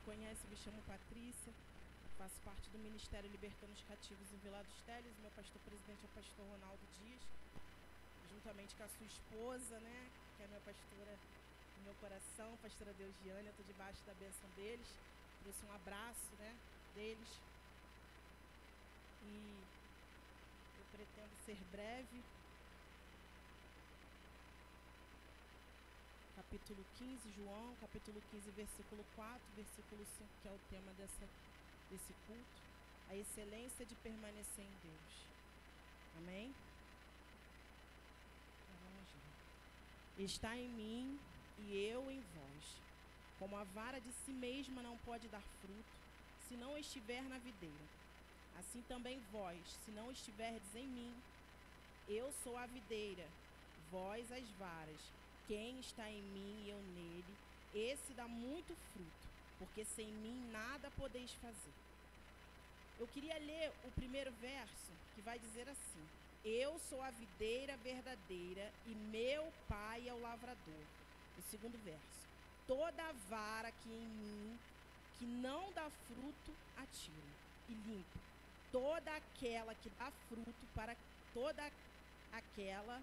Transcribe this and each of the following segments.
me conhece, me chamo Patrícia, faço parte do Ministério Libertando os Cativos em Vila dos Teles. Meu pastor presidente é o pastor Ronaldo Dias, juntamente com a sua esposa, né, que é minha pastora no meu coração, pastora Deusiane. Eu estou debaixo da bênção deles, trouxe um abraço, né, deles, e eu pretendo ser breve. Capítulo 15, João, capítulo 15, versículo 4, versículo 5, que é o tema desse culto. A excelência de permanecer em Deus. Amém? Então vamos lá. Está em mim e eu em vós. Como a vara de si mesma não pode dar fruto, se não estiver na videira. Assim também vós, se não estiverdes em mim. Eu sou a videira, vós as varas. Quem está em mim e eu nele, esse dá muito fruto, porque sem mim nada podeis fazer. Eu queria ler o primeiro verso, que vai dizer assim: eu sou a videira verdadeira e meu pai é o lavrador. O segundo verso: toda vara que em mim que não dá fruto, atiro e limpo. Toda aquela que dá fruto para toda aquela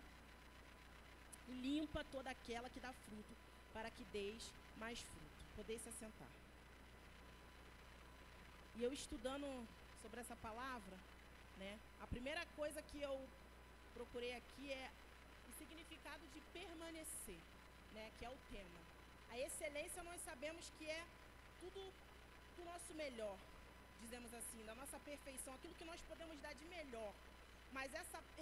e limpa toda aquela que dá fruto, para que deis mais fruto. Podeis se assentar. E eu estudando sobre essa palavra, né, a primeira coisa que eu procurei aqui é o significado de permanecer, né, que é o tema. A excelência nós sabemos que é tudo do nosso melhor, dizemos assim, da nossa perfeição, aquilo que nós podemos dar de melhor. Mas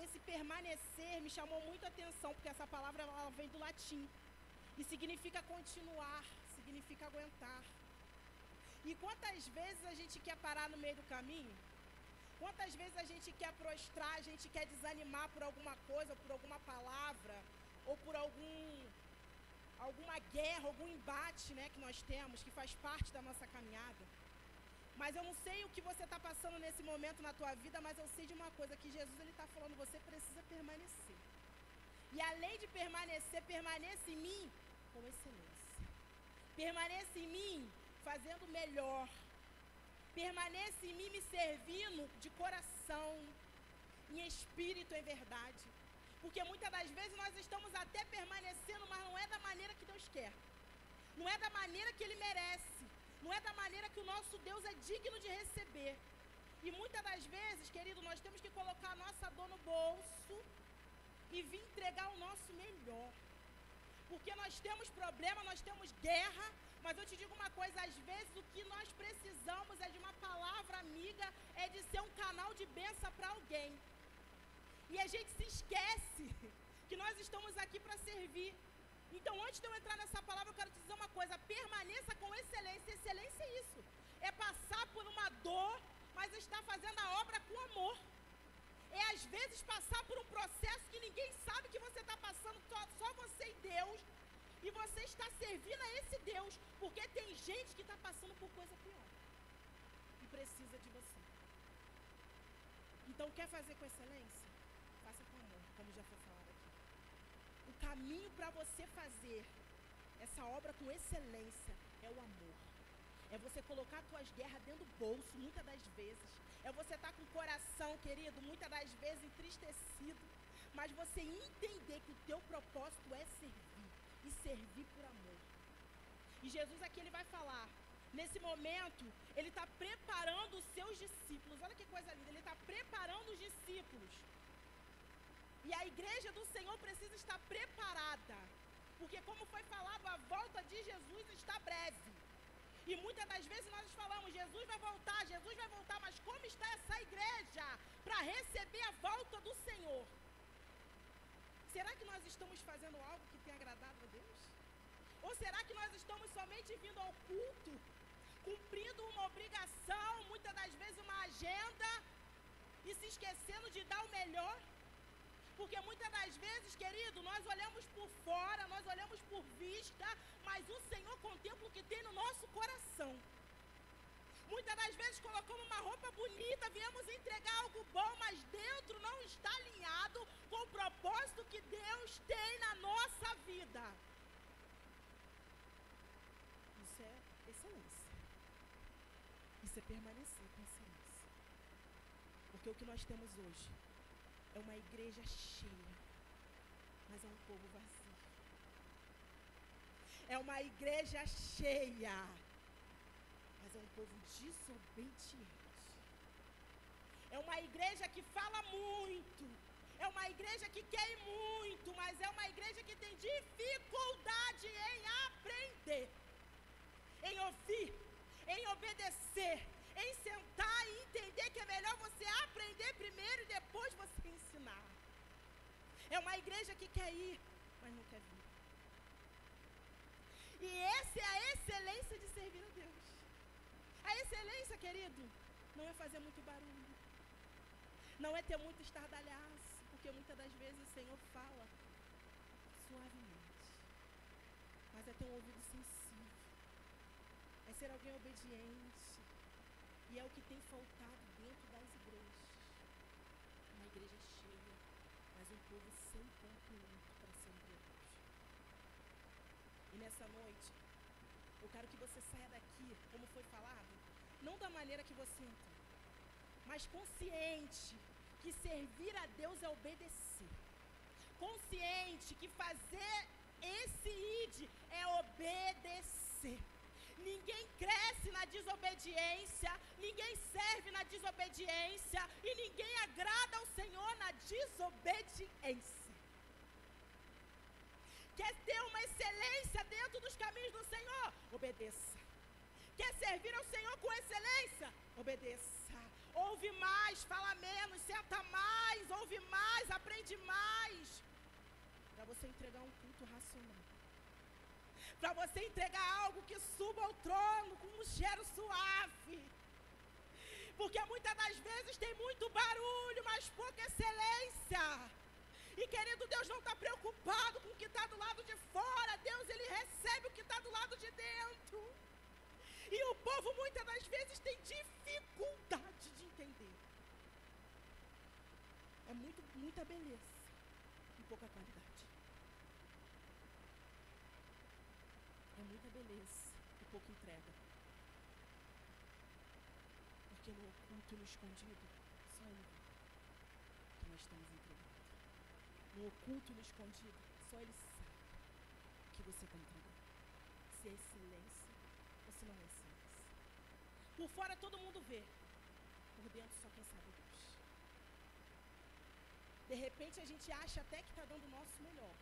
esse permanecer me chamou muito a atenção, porque essa palavra ela vem do latim e significa continuar, significa aguentar. E quantas vezes a gente quer parar no meio do caminho? Quantas vezes a gente quer prostrar, a gente quer desanimar por alguma coisa, ou por alguma palavra, ou por alguma guerra, algum embate, né, que nós temos, que faz parte da nossa caminhada. Mas eu não sei o que você está passando nesse momento na tua vida, mas eu sei de uma coisa, que Jesus está falando, você precisa permanecer. E além de permanecer, permaneça em mim com excelência. Permaneça em mim fazendo melhor. Permaneça em mim me servindo de coração, em espírito, em verdade. Porque muitas das vezes nós estamos até permanecendo, mas não é da maneira que Deus quer. Não é da maneira que Ele merece. Não é da maneira que o nosso Deus é digno de receber. E muitas das vezes, querido, nós temos que colocar a nossa dor no bolso e vir entregar o nosso melhor. Porque nós temos problema, nós temos guerra, mas eu te digo uma coisa, às vezes o que nós precisamos é de uma palavra amiga, é de ser um canal de bênção para alguém. E a gente se esquece que nós estamos aqui para servir. Então, antes de eu entrar nessa palavra, eu quero te dizer uma coisa: permaneça com excelência. Excelência é isso, é passar por uma dor, mas estar fazendo a obra com amor. É às vezes passar por um processo que ninguém sabe que você está passando, só você e Deus, e você está servindo a esse Deus, porque tem gente que está passando por coisa pior e precisa de você. Então, quer fazer com excelência? Faça com amor, como já foi falado aqui. O caminho para você fazer essa obra com excelência é o amor. É você colocar as tuas guerras dentro do bolso, muitas das vezes. É você estar com o coração, querido, muitas das vezes entristecido. Mas você entender que o teu propósito é servir. E servir por amor. E Jesus aqui, ele vai falar. Nesse momento, ele está preparando os seus discípulos. Olha que coisa linda. Ele está preparando os discípulos. E a igreja do Senhor precisa estar preparada. Porque, como foi falado, a volta de Jesus está breve. E muitas das vezes nós falamos, Jesus vai voltar, mas como está essa igreja para receber a volta do Senhor? Será que nós estamos fazendo algo que tem agradado a Deus? Ou será que nós estamos somente vindo ao culto, cumprindo uma obrigação, muitas das vezes uma agenda, e se esquecendo de dar o melhor? Porque muitas das vezes, querido, nós olhamos por fora, nós olhamos por vista, mas o Senhor contempla o que tem no nosso coração. Muitas das vezes colocamos uma roupa bonita, viemos entregar algo bom, mas dentro não está alinhado com o propósito que Deus tem na nossa vida. Isso é excelência. você permanecer com excelência. Porque o que nós temos hoje é uma igreja cheia, mas é um povo vazio. É uma igreja cheia, mas é um povo desobediente. É uma igreja que fala muito, é uma igreja que quer ir muito, mas é uma igreja que tem dificuldade em aprender, em ouvir, em obedecer, em sentar e entender que é melhor você aprender primeiro e depois você ensinar. É uma igreja que quer ir, mas não quer vir. E essa é a excelência de servir a Deus. A excelência, querido, não é fazer muito barulho, não é ter muito estardalhaço, porque muitas das vezes o Senhor fala suavemente, mas é ter um ouvido sensível, é ser alguém obediente. E é o que tem faltado dentro das igrejas. Uma igreja cheia, mas um povo sem compromisso para servir a Deus. E nessa noite, eu quero que você saia daqui, como foi falado, não da maneira que você entrou, mas consciente que servir a Deus é obedecer. Consciente que fazer esse id é obedecer. Ninguém cresce na desobediência, ninguém serve na desobediência e ninguém agrada ao Senhor na desobediência. Quer ter uma excelência dentro dos caminhos do Senhor? Obedeça. Quer servir ao Senhor com excelência? Obedeça. Ouve mais, fala menos, senta mais, ouve mais, aprende mais. Para você entregar um culto racional. Para você entregar algo que suba ao trono com um cheiro suave. Porque muitas das vezes tem muito barulho, mas pouca excelência. E querido, Deus não está preocupado com o que está do lado de fora. Deus, Ele recebe o que está do lado de dentro. E o povo muitas das vezes tem dificuldade de entender. É muita beleza e pouca qualidade. É muita beleza e pouca entrega. Porque no oculto e no escondido, só Ele vê que nós estamos entregando. No oculto e no escondido, só Ele sabe o que você está entregando. Se é excelência ou se não é excelência. Por fora todo mundo vê, por dentro só quem sabe é Deus. De repente a gente acha até que está dando o nosso melhor.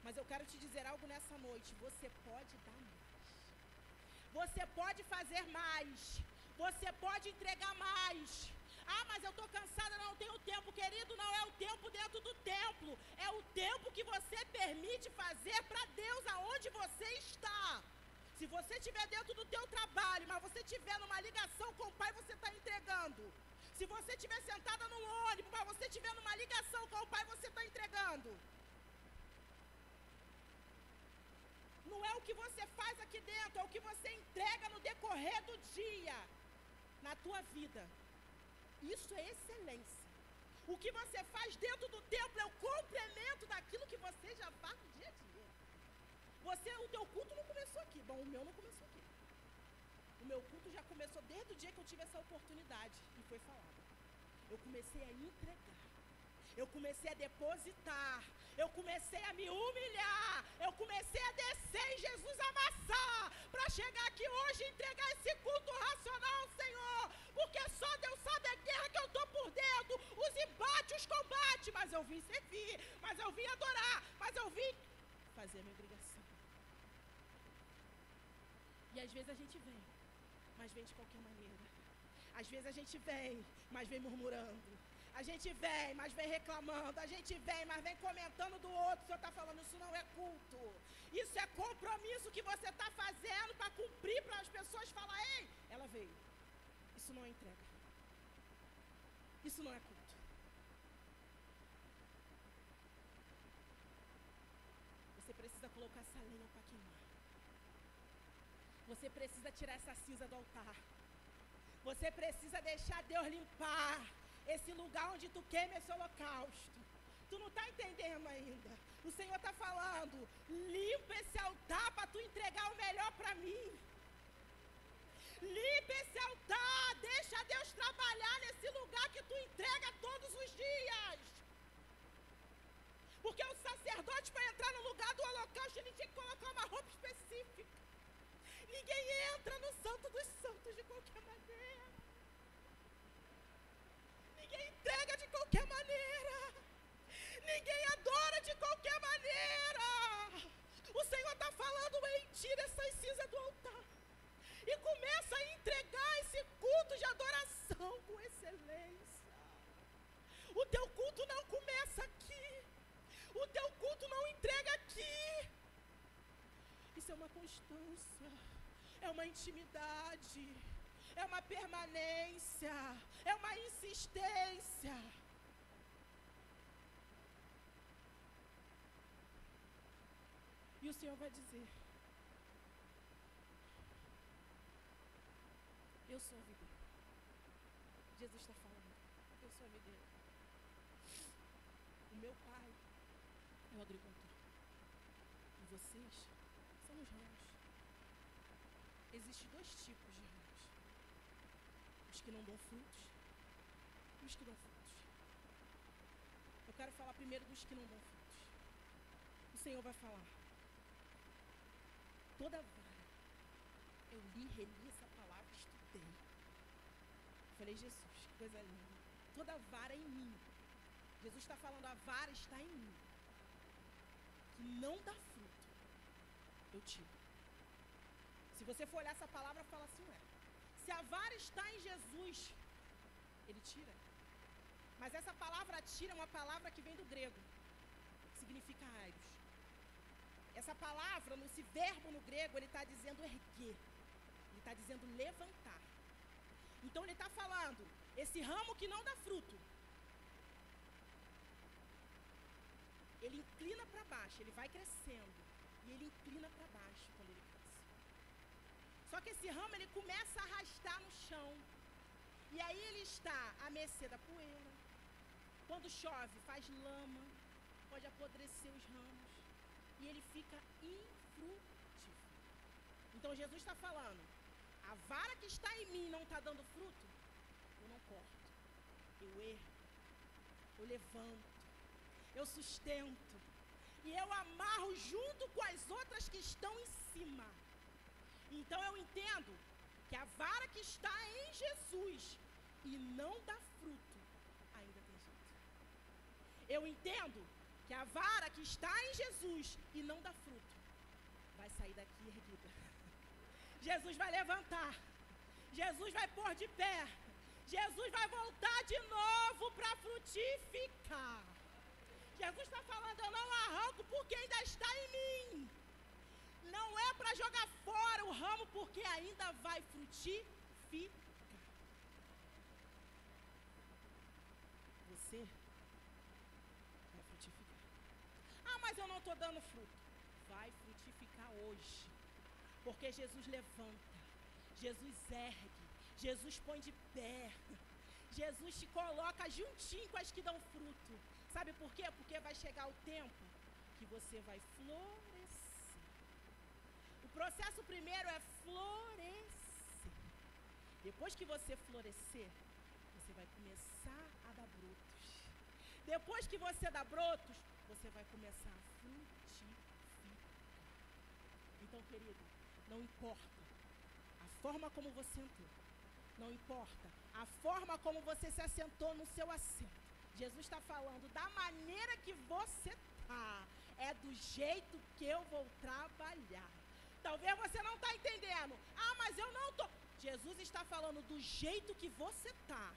Mas eu quero te dizer algo nessa noite. Você pode dar mais. Você pode fazer mais. Você pode entregar mais. Ah, mas eu estou cansada, não tenho tempo. Querido, não é o tempo dentro do templo. É o tempo que você permite fazer para Deus aonde você está. Se você estiver dentro do teu trabalho, mas você estiver numa ligação com o Pai, você está entregando. Se você estiver sentada num ônibus, mas você estiver numa ligação com o Pai, você está entregando. Não é o que você faz aqui dentro, é o que você entrega no decorrer do dia, na tua vida. Isso é excelência. O que você faz dentro do templo é o complemento daquilo que você já faz no dia a dia. O teu culto não começou aqui. Bom, o meu não começou aqui. O meu culto já começou desde o dia que eu tive essa oportunidade, e foi falado. Eu comecei a entregar. Eu comecei a depositar. Eu comecei a me humilhar. Eu comecei a descer em Jesus amassar. Para chegar aqui hoje e entregar esse culto racional ao Senhor. Porque só Deus sabe a guerra que eu estou por dentro. Os embates, os combates. Mas eu vim servir. Mas eu vim adorar. Mas eu vim fazer a minha obrigação. E às vezes a gente vem. Mas vem de qualquer maneira. Às vezes a gente vem, mas vem murmurando. A gente vem, mas vem reclamando. A gente vem, mas vem comentando do outro. O Senhor está falando, isso não é culto. Isso é compromisso que você está fazendo para cumprir, para as pessoas falar, ei, ela veio. Isso não é entrega. Isso não é culto. Você precisa colocar essa lenha para queimar. Você precisa tirar essa cinza do altar. Você precisa deixar Deus limpar esse lugar onde tu queima esse holocausto. Tu não está entendendo ainda. O Senhor está falando, limpa esse altar para tu entregar o melhor para mim. Limpa esse altar, ele tinha que colocar uma roupa específica. Ninguém entra no Santo dos Santos de qualquer maneira. Ninguém entrega de qualquer maneira. Ninguém adora de qualquer maneira. O Senhor está falando, ei, tira essas cinzas do altar e começa a entregar esse culto de adoração com excelência. O teu culto não começa aqui. O teu culto não entrega aqui. Isso é uma constância, é uma intimidade, é uma permanência, é uma insistência. E o Senhor vai dizer: eu sou a videira. Jesus está falando: eu sou a videira. O meu pai é o agricultor. E vocês são os ramos. Existem dois tipos de ramos: os que não dão frutos e os que dão frutos. Eu quero falar primeiro dos que não dão frutos. O Senhor vai falar: toda vara, eu reli essa palavra, estudei. Falei: Jesus, que coisa linda. Toda vara em mim. Jesus está falando: a vara está em mim, que não dá fruto, eu tiro. Se você for olhar essa palavra, fala assim: ué, se a vara está em Jesus, ele tira. Mas essa palavra tira é uma palavra que vem do grego, que significa airos. Essa palavra, esse verbo no grego, ele está dizendo erguer. Ele está dizendo levantar. Então ele está falando, esse ramo que não dá fruto, ele inclina para baixo, ele vai crescendo. E ele inclina para baixo quando ele cresce. Só que esse ramo, ele começa a arrastar no chão. E aí ele está à mercê da poeira. Quando chove, faz lama, pode apodrecer os ramos. E ele fica infrutífero. Então Jesus está falando: a vara que está em mim não está dando fruto, eu não corto, eu ergo, eu levanto, eu sustento, e eu amarro junto com as outras que estão em cima. Então eu entendo que a vara que está em Jesus e não dá fruto, ainda tem jeito. Eu entendo que a vara que está em Jesus e não dá fruto, vai sair daqui erguida. Jesus vai levantar. Jesus vai pôr de pé. Jesus vai voltar de novo para frutificar. Jesus está falando: eu não arranco porque ainda está em mim. Não é para jogar fora o ramo porque ainda vai frutificar. Você vai frutificar. Ah, mas eu não estou dando fruto. Vai frutificar hoje. Porque Jesus levanta, Jesus ergue, Jesus põe de pé, Jesus te coloca juntinho com as que dão fruto. Sabe por quê? Porque vai chegar o tempo que você vai florescer. O processo primeiro é florescer. Depois que você florescer, você vai começar a dar brotos. Depois que você dá brotos, você vai começar a frutificar. Então, querido, não importa a forma como você entrou, não importa a forma como você se assentou no seu assento. Jesus está falando: da maneira que você está, é do jeito que eu vou trabalhar. Talvez você não está entendendo. Ah, mas eu não estou. Jesus está falando do jeito que você está.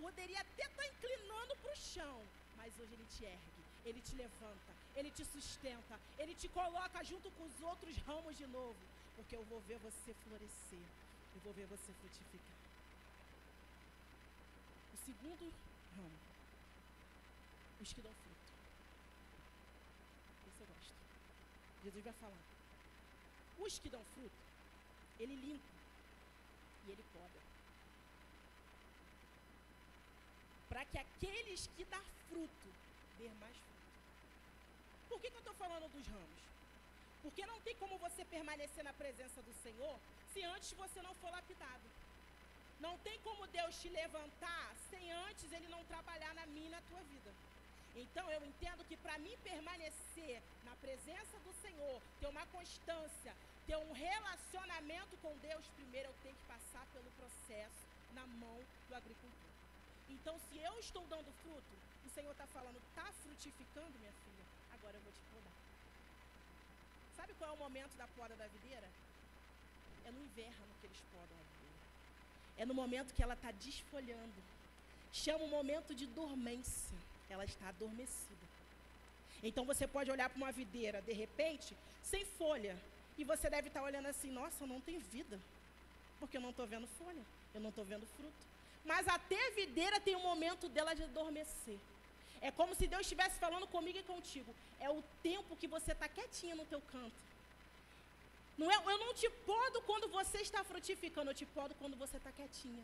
Poderia até estar inclinando para o chão, mas hoje ele te ergue, ele te levanta, ele te sustenta, ele te coloca junto com os outros ramos de novo. Porque eu vou ver você florescer, eu vou ver você frutificar. O segundo ramo, os que dão fruto. Esse eu gosto. Jesus vai falar: os que dão fruto, ele limpa e ele poda. Para que aqueles que dão fruto, dê mais fruto. Por que eu estou falando dos ramos? Porque não tem como você permanecer na presença do Senhor se antes você não for lapidado. Não tem como Deus te levantar sem antes Ele não trabalhar na minha e na tua vida. Então eu entendo que para mim permanecer na presença do Senhor, ter uma constância, ter um relacionamento com Deus, primeiro eu tenho que passar pelo processo na mão do agricultor. Então, se eu estou dando fruto, o Senhor está falando, está frutificando, minha filha? Agora eu vou te podar. Sabe qual é o momento da poda da videira? É no inverno que eles podam a videira. É no momento que ela está desfolhando. Chama um momento de dormência. Ela está adormecida. Então você pode olhar para uma videira, de repente, sem folha. E você deve estar olhando assim, nossa, não tem vida. Porque eu não estou vendo folha, eu não estou vendo fruto. Mas até a videira tem um momento dela de adormecer. É como se Deus estivesse falando comigo e contigo. É o tempo que você está quietinha no teu canto. Não é, eu não te podo quando você está frutificando, eu te podo quando você está quietinha.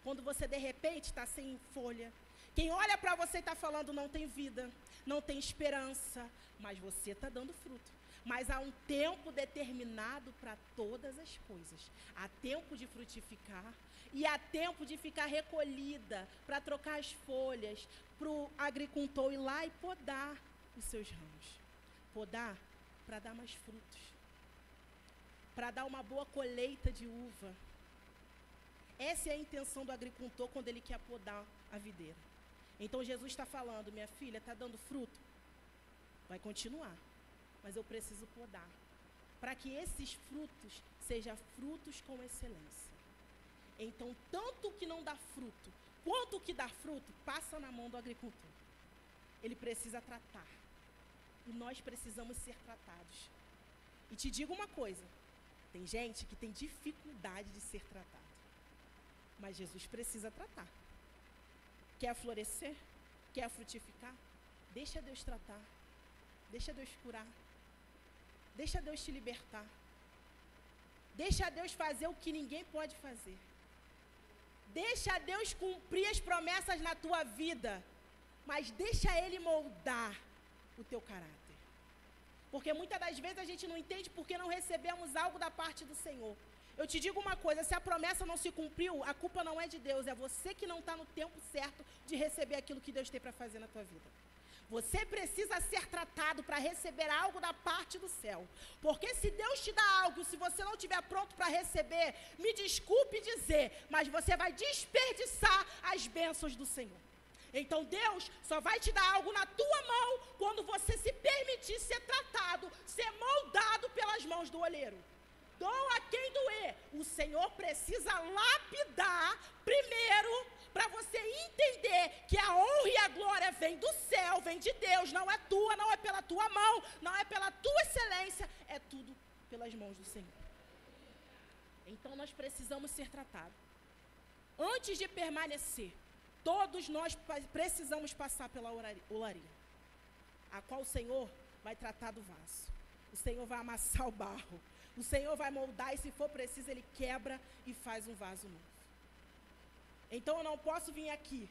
Quando você, de repente, está sem folha. Quem olha para você e está falando, não tem vida, não tem esperança, mas você está dando fruto. Mas há um tempo determinado para todas as coisas. Há tempo de frutificar e há tempo de ficar recolhida para trocar as folhas, para o agricultor ir lá e podar os seus ramos. Podar para dar mais frutos, para dar uma boa colheita de uva. Essa é a intenção do agricultor quando ele quer podar a videira. Então Jesus está falando, minha filha, está dando fruto? Vai continuar, mas eu preciso podar, para que esses frutos sejam frutos com excelência. Então, tanto o que não dá fruto, quanto o que dá fruto, passa na mão do agricultor. Ele precisa tratar, e nós precisamos ser tratados. E te digo uma coisa, tem gente que tem dificuldade de ser tratado, mas Jesus precisa tratar. Quer florescer? Quer frutificar? Deixa Deus tratar. Deixa Deus curar. Deixa Deus te libertar. Deixa Deus fazer o que ninguém pode fazer. Deixa Deus cumprir as promessas na tua vida. Mas deixa Ele moldar o teu caráter. Porque muitas das vezes a gente não entende porque não recebemos algo da parte do Senhor. Eu te digo uma coisa, se a promessa não se cumpriu, a culpa não é de Deus, é você que não está no tempo certo de receber aquilo que Deus tem para fazer na tua vida. Você precisa ser tratado para receber algo da parte do céu. Porque se Deus te dá algo, se você não estiver pronto para receber, me desculpe dizer, mas você vai desperdiçar as bênçãos do Senhor. Então Deus só vai te dar algo na tua mão quando você se permitir ser tratado, ser moldado pelas mãos do olheiro. Doa quem doer. O Senhor precisa lapidar primeiro para você entender que a honra e a glória vem do céu, vem de Deus, não é tua, não é pela tua mão, não é pela tua excelência, é tudo pelas mãos do Senhor. Então nós precisamos ser tratados. Antes de permanecer, todos nós precisamos passar pela olaria, a qual o Senhor vai tratar do vaso. O Senhor vai amassar o barro. O Senhor vai moldar e, se for preciso, Ele quebra e faz um vaso novo. Então, eu não posso vir aqui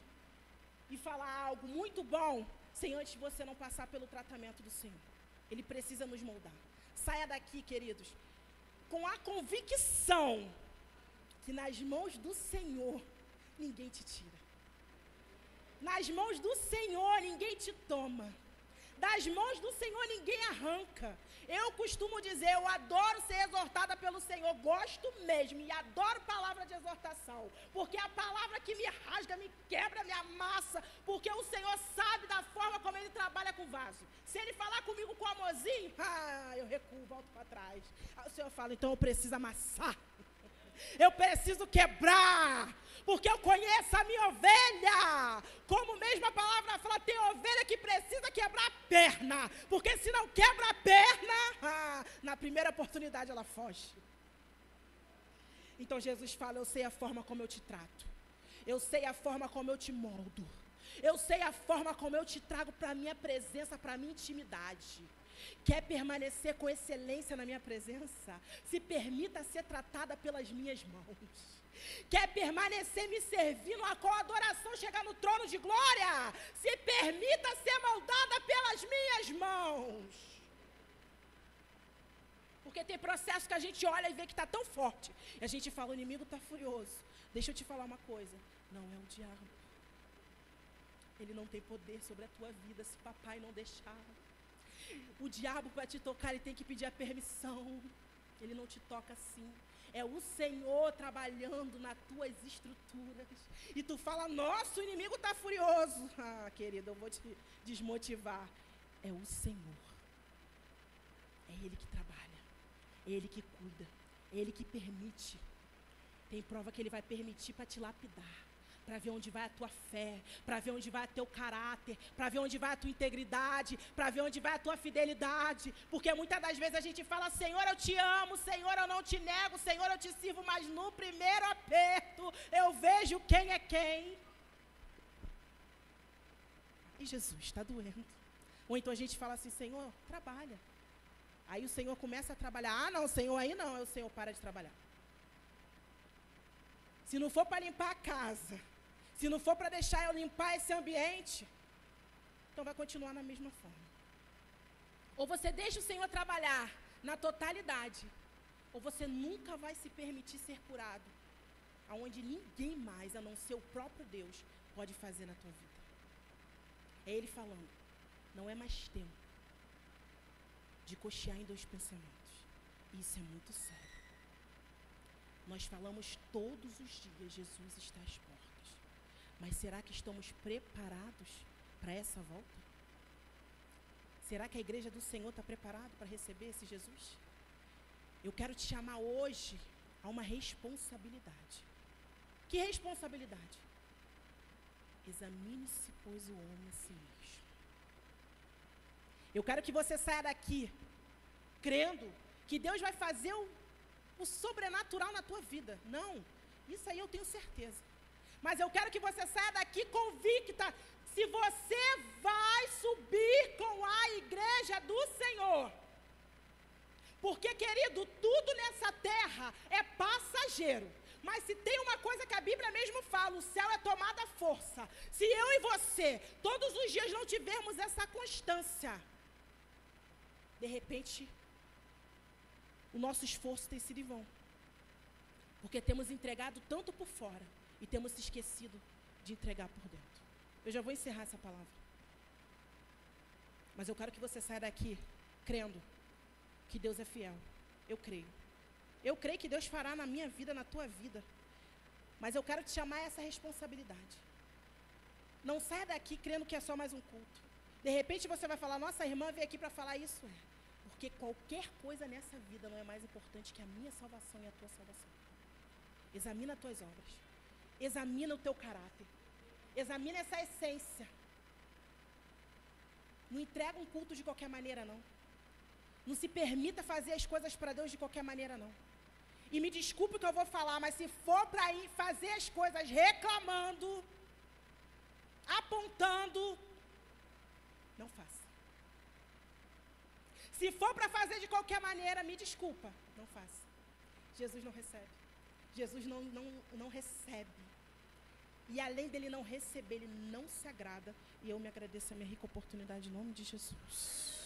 e falar algo muito bom sem antes você não passar pelo tratamento do Senhor. Ele precisa nos moldar. Saia daqui, queridos, com a convicção que nas mãos do Senhor ninguém te tira. Nas mãos do Senhor ninguém te toma. Das mãos do Senhor ninguém arranca. Eu costumo dizer, eu adoro ser exortada pelo Senhor, gosto mesmo, e adoro palavra de exortação, porque a palavra que me rasga, me quebra, me amassa, porque o Senhor sabe da forma como Ele trabalha com o vaso. Se Ele falar comigo com amorzinho, eu recuo, volto para trás. Aí o Senhor fala, então eu preciso amassar, eu preciso quebrar, porque eu conheço a minha ovelha. Como mesmo a palavra fala, tem ovelha que precisa quebrar a perna, porque se não quebra a perna, na primeira oportunidade ela foge. Então Jesus fala, eu sei a forma como eu te trato, eu sei a forma como eu te moldo, eu sei a forma como eu te trago para a minha presença, para a minha intimidade. Quer permanecer com excelência na minha presença? Se permita ser tratada pelas minhas mãos. Quer permanecer me servindo a qual adoração chegar no trono de glória? Se permita ser moldada pelas minhas mãos. Porque tem processo que a gente olha e vê que está tão forte. E a gente fala, o inimigo está furioso. Deixa eu te falar uma coisa. Não é o diabo. Ele não tem poder sobre a tua vida se papai não deixar. O diabo, para te tocar, ele tem que pedir a permissão. Ele não te toca assim. É o Senhor trabalhando nas tuas estruturas. E tu fala, nossa, o inimigo está furioso. Ah, querido, eu vou te desmotivar. É o Senhor. É Ele que trabalha. É Ele que cuida. É Ele que permite. Tem prova que Ele vai permitir para te lapidar. Para ver onde vai a tua fé, para ver onde vai o teu caráter, para ver onde vai a tua integridade, para ver onde vai a tua fidelidade, porque muitas das vezes a gente fala, Senhor, eu te amo, Senhor, eu não te nego, Senhor, eu te sirvo, mas no primeiro aperto, eu vejo quem é quem. E Jesus, está doendo. Ou então a gente fala assim, Senhor, trabalha. Aí o Senhor começa a trabalhar, ah não, Senhor, aí não, aí o Senhor para de trabalhar. Se não for para limpar a casa, se não for para deixar eu limpar esse ambiente, então vai continuar na mesma forma. Ou você deixa o Senhor trabalhar na totalidade, ou você nunca vai se permitir ser curado, aonde ninguém mais, a não ser o próprio Deus, pode fazer na tua vida. É Ele falando, não é mais tempo de cochear em dois pensamentos. Isso é muito sério. Nós falamos todos os dias, Jesus está às portas. Mas será que estamos preparados para essa volta? Será que a igreja do Senhor está preparada para receber esse Jesus? Eu quero te chamar hoje a uma responsabilidade. Que responsabilidade? Examine-se, pois, o homem a si mesmo. Eu quero que você saia daqui crendo que Deus vai fazer o sobrenatural na tua vida. Não, isso aí eu tenho certeza. Mas eu quero que você saia daqui convicta se você vai subir com a igreja do Senhor. Porque, querido, tudo nessa terra é passageiro. Mas se tem uma coisa que a Bíblia mesmo fala, o céu é tomada à força. Se eu e você, todos os dias não tivermos essa constância, de repente, o nosso esforço tem sido em vão. Porque temos entregado tanto por fora e temos se esquecido de entregar por dentro. Eu já vou encerrar essa palavra. Mas eu quero que você saia daqui crendo que Deus é fiel. Eu creio. Eu creio que Deus fará na minha vida, na tua vida. Mas eu quero te chamar a essa responsabilidade. Não saia daqui crendo que é só mais um culto. De repente você vai falar, nossa, a irmã veio aqui para falar isso. Porque qualquer coisa nessa vida não é mais importante que a minha salvação e a tua salvação. Examina as tuas obras. Examina o teu caráter. Examina essa essência. Não entrega um culto de qualquer maneira, não. Não se permita fazer as coisas para Deus de qualquer maneira, não. E me desculpe o que eu vou falar, mas se for para ir fazer as coisas reclamando, apontando, não faça. Se for para fazer de qualquer maneira, me desculpa, não faça. Jesus não recebe. Jesus não recebe. E além dele não receber, ele não se agrada. E eu me agradeço a minha rica oportunidade em nome de Jesus.